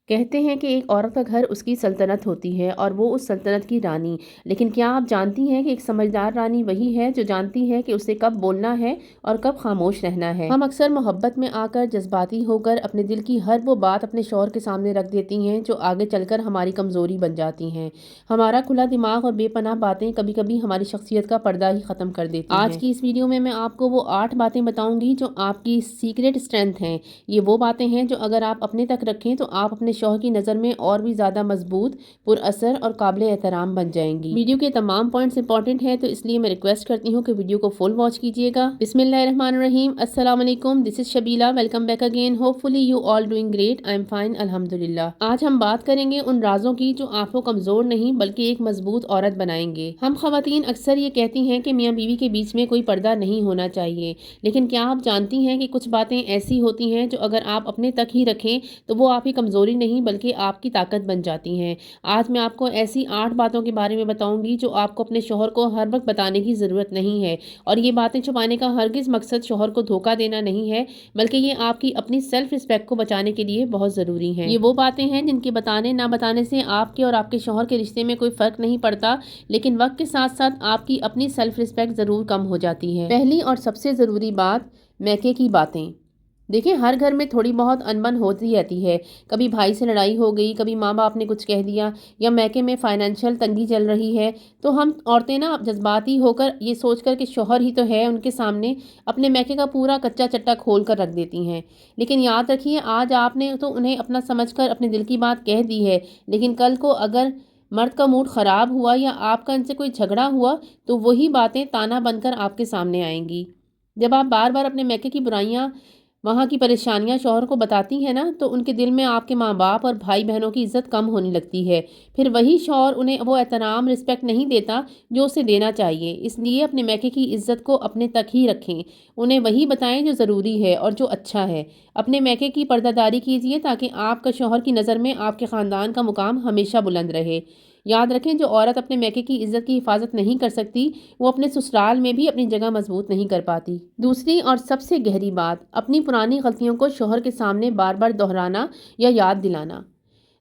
کہتے ہیں کہ ایک عورت کا گھر اس کی سلطنت ہوتی ہے اور وہ اس سلطنت کی رانی، لیکن کیا آپ جانتی ہیں کہ ایک سمجھدار رانی وہی ہے جو جانتی ہے کہ اسے کب بولنا ہے اور کب خاموش رہنا ہے۔ ہم اکثر محبت میں آ کر جذباتی ہو کر اپنے دل کی ہر وہ بات اپنے شوہر کے سامنے رکھ دیتی ہیں جو آگے چل کر ہماری کمزوری بن جاتی ہیں۔ ہمارا کھلا دماغ اور بے پناہ باتیں کبھی کبھی ہماری شخصیت کا پردہ ہی ختم کر دیتی ہیں۔ آج کی اس ویڈیو میں آپ کو وہ 8 باتیں بتاؤں گی جو آپ کی سیکریٹ اسٹرینتھ ہیں۔ یہ وہ باتیں ہیں جو اگر آپ اپنے تک رکھیں تو آپ اپنے شوہر کی نظر میں اور بھی زیادہ مضبوط، پر اثر اور قابل احترام بن جائیں گی۔ ویڈیو کے تمام پوائنٹس امپورٹنٹ ہیں تو اس لیے میں ریکویسٹ کرتی ہوں کہ ویڈیو کو فل واچ کیجیے گا۔ بسم اللہ الرحمن الرحیم۔ السلام علیکم، this is Shabila, welcome back again, hopefully you all doing great, I am fine الحمدللہ۔ آج ہم بات کریں گے ان رازوں کی جو آپ کو کمزور نہیں بلکہ ایک مضبوط عورت بنائیں گے۔ ہم خواتین اکثر یہ کہتی ہیں کہ میاں بیوی کے بیچ میں کوئی پردہ نہیں ہونا چاہیے، لیکن کیا آپ جانتی ہیں کہ کچھ باتیں ایسی ہوتی ہیں جو اگر آپ اپنے تک ہی رکھیں تو وہ آپ کی کمزوری نہیں بلکہ آپ کی طاقت بن جاتی ہیں۔ آج میں آپ کو ایسی 8 باتوں کے بارے میں بتاؤں گی جو آپ کو اپنے شوہر کو ہر وقت بتانے کی ضرورت نہیں ہے، اور یہ باتیں چھپانے کا ہرگز مقصد شوہر کو دھوکہ دینا نہیں ہے، بلکہ یہ آپ کی اپنی سیلف رسپیکٹ کو بچانے کے لیے بہت ضروری ہیں۔ یہ وہ باتیں ہیں جن کے بتانے نہ بتانے سے آپ کے اور آپ کے شوہر کے رشتے میں کوئی فرق نہیں پڑتا، لیکن وقت کے ساتھ ساتھ آپ کی اپنی سیلف رسپیکٹ ضرور کم ہو جاتی ہے۔ پہلی اور سب سے ضروری بات، میکے کی باتیں۔ دیکھیں، ہر گھر میں تھوڑی بہت انبن ہوتی رہتی ہے۔ کبھی بھائی سے لڑائی ہو گئی، کبھی ماں باپ نے کچھ کہہ دیا، یا میکے میں فائنینشیل تنگی چل رہی ہے، تو ہم عورتیں جذباتی ہو کر یہ سوچ کر کہ شوہر ہی تو ہے ان کے سامنے، اپنے میکے کا پورا کچا چٹا کھول کر رکھ دیتی ہیں۔ لیکن یاد رکھیے، آج آپ نے تو انہیں اپنا سمجھ کر اپنے دل کی بات کہہ دی ہے، لیکن کل کو اگر مرد کا موڈ خراب ہوا یا آپ کا ان سے کوئی جھگڑا ہوا تو وہی باتیں تانا بن کر آپ کے سامنے آئیں گی۔ جب آپ بار بار اپنے میکے کی برائیاں، وہاں کی پریشانیاں شوہر کو بتاتی ہیں نا، تو ان کے دل میں آپ کے ماں باپ اور بھائی بہنوں کی عزت کم ہونے لگتی ہے۔ پھر وہی شوہر انہیں وہ احترام، رسپیکٹ نہیں دیتا جو اسے دینا چاہیے۔ اس لیے اپنے میکے کی عزت کو اپنے تک ہی رکھیں، انہیں وہی بتائیں جو ضروری ہے اور جو اچھا ہے۔ اپنے میکے کی پردہ داری کیجیے تاکہ آپ کا شوہر کی نظر میں آپ کے خاندان کا مقام ہمیشہ بلند رہے۔ یاد رکھیں، جو عورت اپنے میکے کی عزت کی حفاظت نہیں کر سکتی، وہ اپنے سسرال میں بھی اپنی جگہ مضبوط نہیں کر پاتی۔ دوسری اور سب سے گہری بات، اپنی پرانی غلطیوں کو شوہر کے سامنے بار بار دہرانا یا یاد دلانا۔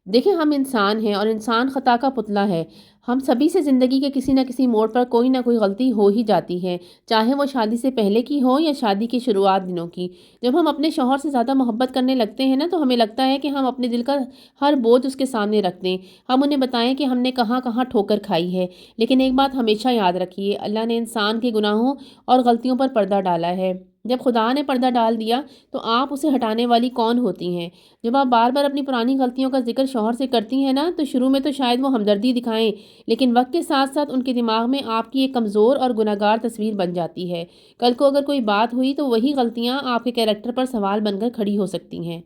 دیکھیں، ہم انسان ہیں اور انسان خطا کا پتلا ہے۔ ہم سبھی سے زندگی کے کسی نہ کسی موڑ پر کوئی نہ کوئی غلطی ہو ہی جاتی ہے، چاہے وہ شادی سے پہلے کی ہو یا شادی کے شروعات دنوں کی۔ جب ہم اپنے شوہر سے زیادہ محبت کرنے لگتے ہیں نا، تو ہمیں لگتا ہے کہ ہم اپنے دل کا ہر بوجھ اس کے سامنے رکھ دیں، ہم انہیں بتائیں کہ ہم نے کہاں کہاں ٹھوکر کھائی ہے۔ لیکن ایک بات ہمیشہ یاد رکھیے، اللہ نے انسان کے گناہوں اور غلطیوں پر پردہ ڈالا ہے۔ جب خدا نے پردہ ڈال دیا تو آپ اسے ہٹانے والی کون ہوتی ہیں؟ جب آپ بار بار اپنی پرانی غلطیوں کا ذکر شوہر سے کرتی ہیں نا، تو شروع میں تو شاید وہ ہمدردی دکھائیں، لیکن وقت کے ساتھ ساتھ ان کے دماغ میں آپ کی ایک کمزور اور گناہگار تصویر بن جاتی ہے۔ کل کو اگر کوئی بات ہوئی تو وہی غلطیاں آپ کے کیریکٹر پر سوال بن کر کھڑی ہو سکتی ہیں۔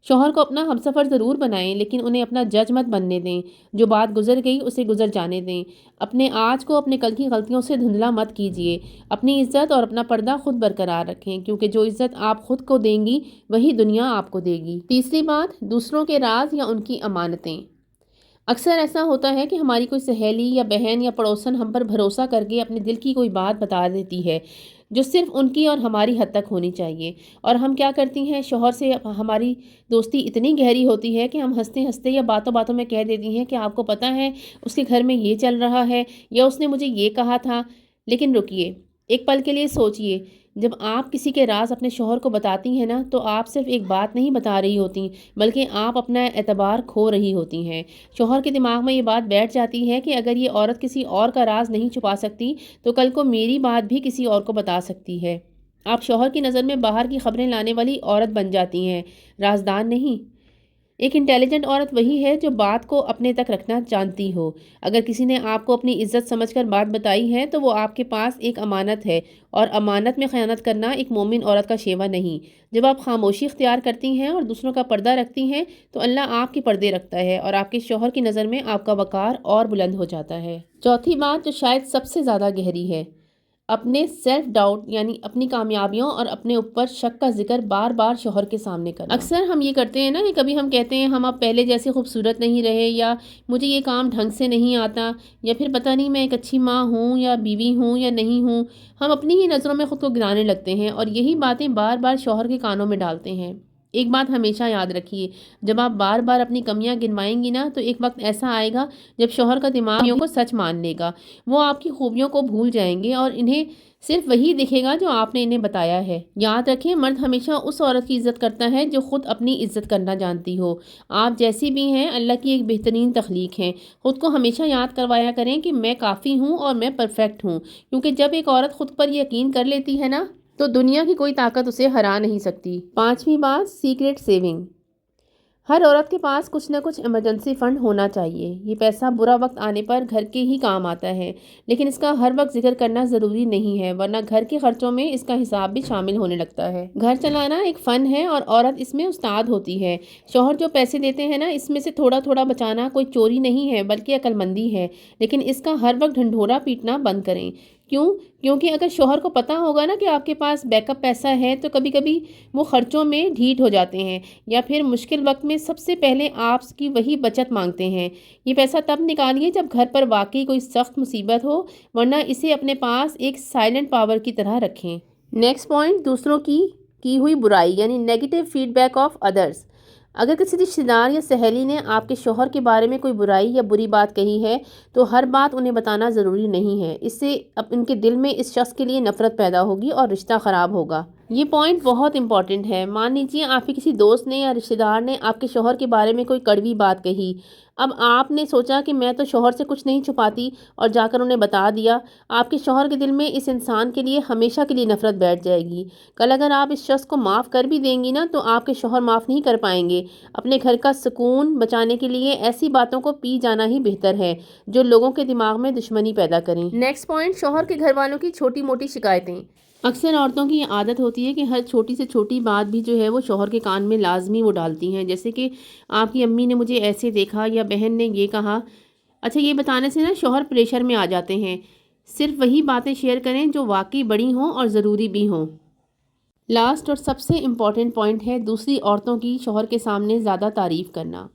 شوہر کو اپنا ہمسفر ضرور بنائیں، لیکن انہیں اپنا جج مت بننے دیں۔ جو بات گزر گئی اسے گزر جانے دیں۔ اپنے آج کو اپنے کل کی غلطیوں سے دھندلا مت کیجیے۔ اپنی عزت اور اپنا پردہ خود برقرار رکھیں، کیونکہ جو عزت آپ خود کو دیں گی وہی دنیا آپ کو دے گی۔ تیسری بات، دوسروں کے راز یا ان کی امانتیں۔ اکثر ایسا ہوتا ہے کہ ہماری کوئی سہیلی یا بہن یا پڑوسن ہم پر بھروسہ کر کے اپنے دل کی کوئی بات بتا دیتی ہے جو صرف ان کی اور ہماری حد تک ہونی چاہیے، اور ہم کیا کرتی ہیں، شوہر سے ہماری دوستی اتنی گہری ہوتی ہے کہ ہم ہنستے ہنستے یا باتوں باتوں میں کہہ دیتی ہیں کہ آپ کو پتہ ہے اس کے گھر میں یہ چل رہا ہے، یا اس نے مجھے یہ کہا تھا۔ لیکن رکیے، ایک پل کے لیے سوچئے، جب آپ کسی کے راز اپنے شوہر کو بتاتی ہیں نا، تو آپ صرف ایک بات نہیں بتا رہی ہوتی، بلکہ آپ اپنا اعتبار کھو رہی ہوتی ہیں۔ شوہر کے دماغ میں یہ بات بیٹھ جاتی ہے کہ اگر یہ عورت کسی اور کا راز نہیں چھپا سکتی تو کل کو میری بات بھی کسی اور کو بتا سکتی ہے۔ آپ شوہر کی نظر میں باہر کی خبریں لانے والی عورت بن جاتی ہیں، رازدار نہیں۔ ایک انٹیلیجنٹ عورت وہی ہے جو بات کو اپنے تک رکھنا جانتی ہو۔ اگر کسی نے آپ کو اپنی عزت سمجھ کر بات بتائی ہے تو وہ آپ کے پاس ایک امانت ہے، اور امانت میں خیانت کرنا ایک مومن عورت کا شیوا نہیں۔ جب آپ خاموشی اختیار کرتی ہیں اور دوسروں کا پردہ رکھتی ہیں تو اللہ آپ کے پردے رکھتا ہے، اور آپ کے شوہر کی نظر میں آپ کا وقار اور بلند ہو جاتا ہے۔ چوتھی بات، جو شاید سب سے زیادہ گہری ہے، اپنے سیلف ڈاؤٹ یعنی اپنی کامیابیوں اور اپنے اوپر شک کا ذکر بار بار شوہر کے سامنے کرنا۔ اکثر ہم یہ کرتے ہیں نا کہ کبھی ہم کہتے ہیں ہم اب پہلے جیسے خوبصورت نہیں رہے، یا مجھے یہ کام ڈھنگ سے نہیں آتا، یا پھر پتہ نہیں میں ایک اچھی ماں ہوں یا بیوی ہوں یا نہیں ہوں۔ ہم اپنی ہی نظروں میں خود کو گرانے لگتے ہیں اور یہی باتیں بار بار شوہر کے کانوں میں ڈالتے ہیں۔ ایک بات ہمیشہ یاد رکھیے، جب آپ بار بار اپنی کمیاں گنوائیں گی نا تو ایک وقت ایسا آئے گا جب شوہر کا دماغ کو سچ مان لے گا، وہ آپ کی خوبیوں کو بھول جائیں گے اور انہیں صرف وہی دکھے گا جو آپ نے انہیں بتایا ہے۔ یاد رکھیں، مرد ہمیشہ اس عورت کی عزت کرتا ہے جو خود اپنی عزت کرنا جانتی ہو۔ آپ جیسی بھی ہیں اللہ کی ایک بہترین تخلیق ہیں۔ خود کو ہمیشہ یاد کروایا کریں کہ میں کافی ہوں اور میں پرفیکٹ ہوں، کیونکہ جب ایک عورت خود پر یقین کر لیتی ہے نا تو دنیا کی کوئی طاقت اسے ہرا نہیں سکتی۔ پانچویں بات، سیکریٹ سیونگ۔ ہر عورت کے پاس کچھ نہ کچھ ایمرجنسی فنڈ ہونا چاہیے۔ یہ پیسہ برا وقت آنے پر گھر کے ہی کام آتا ہے، لیکن اس کا ہر وقت ذکر کرنا ضروری نہیں ہے، ورنہ گھر کے خرچوں میں اس کا حساب بھی شامل ہونے لگتا ہے۔ گھر چلانا ایک فن ہے اور عورت اس میں استاد ہوتی ہے۔ شوہر جو پیسے دیتے ہیں نا، اس میں سے تھوڑا تھوڑا بچانا کوئی چوری نہیں ہے بلکہ عقل مندی ہے، لیکن اس کا ہر وقت ڈھنڈورا پیٹنا بند کریں۔ کیونکہ اگر شوہر کو پتہ ہوگا نا کہ آپ کے پاس بیک اپ پیسہ ہے تو کبھی کبھی وہ خرچوں میں ڈھیٹ ہو جاتے ہیں یا پھر مشکل وقت میں سب سے پہلے آپ کی وہی بچت مانگتے ہیں۔ یہ پیسہ تب نکالیے جب گھر پر واقعی کوئی سخت مصیبت ہو، ورنہ اسے اپنے پاس ایک سائلنٹ پاور کی طرح رکھیں۔ نیکسٹ پوائنٹ، دوسروں کی ہوئی برائی یعنی negative feedback of others. اگر کسی رشتہ دار یا سہیلی نے آپ کے شوہر کے بارے میں کوئی برائی یا بری بات کہی ہے تو ہر بات انہیں بتانا ضروری نہیں ہے، اس سے ان کے دل میں اس شخص کے لیے نفرت پیدا ہوگی اور رشتہ خراب ہوگا۔ یہ پوائنٹ بہت امپورٹنٹ ہے۔ مان لیجیے آپ کے کسی دوست نے یا رشتہ دار نے آپ کے شوہر کے بارے میں کوئی کڑوی بات کہی، اب آپ نے سوچا کہ میں تو شوہر سے کچھ نہیں چھپاتی اور جا کر انہیں بتا دیا، آپ کے شوہر کے دل میں اس انسان کے لیے ہمیشہ کے لیے نفرت بیٹھ جائے گی۔ کل اگر آپ اس شخص کو معاف کر بھی دیں گی نا تو آپ کے شوہر معاف نہیں کر پائیں گے۔ اپنے گھر کا سکون بچانے کے لیے ایسی باتوں کو پی جانا ہی بہتر ہے جو لوگوں کے دماغ میں دشمنی پیدا کریں۔ نیکسٹ پوائنٹ، شوہر کے گھر والوں کی چھوٹی موٹی شکایتیں۔ اکثر عورتوں کی یہ عادت ہوتی ہے کہ ہر چھوٹی سے چھوٹی بات بھی جو ہے وہ شوہر کے کان میں لازمی وہ ڈالتی ہیں، جیسے کہ آپ کی امی نے مجھے ایسے دیکھا یا بہن نے یہ کہا۔ اچھا، یہ بتانے سے نا شوہر پریشر میں آ جاتے ہیں۔ صرف وہی باتیں شیئر کریں جو واقعی بڑی ہوں اور ضروری بھی ہوں۔ لاسٹ اور سب سے امپورٹنٹ پوائنٹ ہے دوسری عورتوں کی شوہر کے سامنے زیادہ تعریف کرنا۔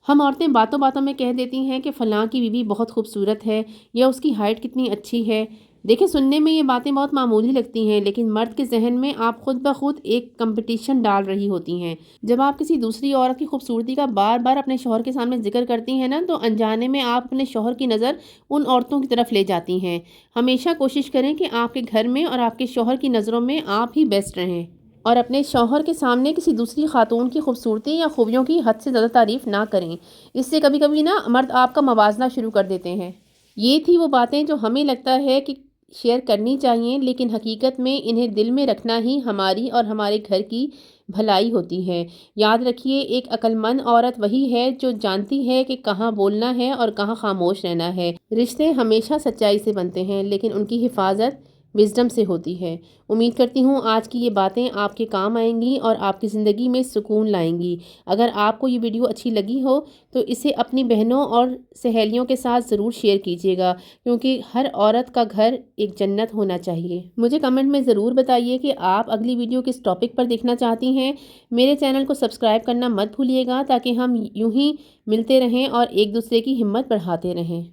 ہم عورتیں باتوں باتوں میں کہہ دیتی ہیں کہ فلاں کی بیوی بہت خوبصورت ہے یا اس کی ہائٹ کتنی اچھی ہے۔ دیکھیں، سننے میں یہ باتیں بہت معمولی لگتی ہیں، لیکن مرد کے ذہن میں آپ خود بخود ایک کمپٹیشن ڈال رہی ہوتی ہیں۔ جب آپ کسی دوسری عورت کی خوبصورتی کا بار بار اپنے شوہر کے سامنے ذکر کرتی ہیں نا تو انجانے میں آپ اپنے شوہر کی نظر ان عورتوں کی طرف لے جاتی ہیں۔ ہمیشہ کوشش کریں کہ آپ کے گھر میں اور آپ کے شوہر کی نظروں میں آپ ہی بیسٹ رہیں، اور اپنے شوہر کے سامنے کسی دوسری خاتون کی خوبصورتی یا خوبیوں کی حد سے زیادہ تعریف نہ کریں۔ اس سے کبھی کبھی نا مرد آپ کا موازنہ شروع کر دیتے ہیں۔ یہ تھی وہ باتیں جو ہمیں لگتا ہے کہ شیئر کرنی چاہیے، لیکن حقیقت میں انہیں دل میں رکھنا ہی ہماری اور ہمارے گھر کی بھلائی ہوتی ہے۔ یاد رکھیے، ایک عقل مند عورت وہی ہے جو جانتی ہے کہ کہاں بولنا ہے اور کہاں خاموش رہنا ہے۔ رشتے ہمیشہ سچائی سے بنتے ہیں، لیکن ان کی حفاظت وزڈم سے ہوتی ہے۔ امید کرتی ہوں آج کی یہ باتیں آپ کے کام آئیں گی اور آپ کی زندگی میں سکون لائیں گی۔ اگر آپ کو یہ ویڈیو اچھی لگی ہو تو اسے اپنی بہنوں اور سہیلیوں کے ساتھ ضرور شیئر کیجیے گا، کیونکہ ہر عورت کا گھر ایک جنت ہونا چاہیے۔ مجھے کمنٹ میں ضرور بتائیے کہ آپ اگلی ویڈیو کس ٹاپک پر دیکھنا چاہتی ہیں۔ میرے چینل کو سبسکرائب کرنا مت بھولیے گا تاکہ ہم یوں ہی ملتے رہیں اور ایک دوسرے کی ہمت بڑھاتے رہیں۔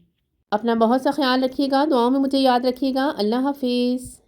اپنا بہت سا خیال رکھیے گا، دعاؤں میں مجھے یاد رکھیے گا۔ اللہ حافظ۔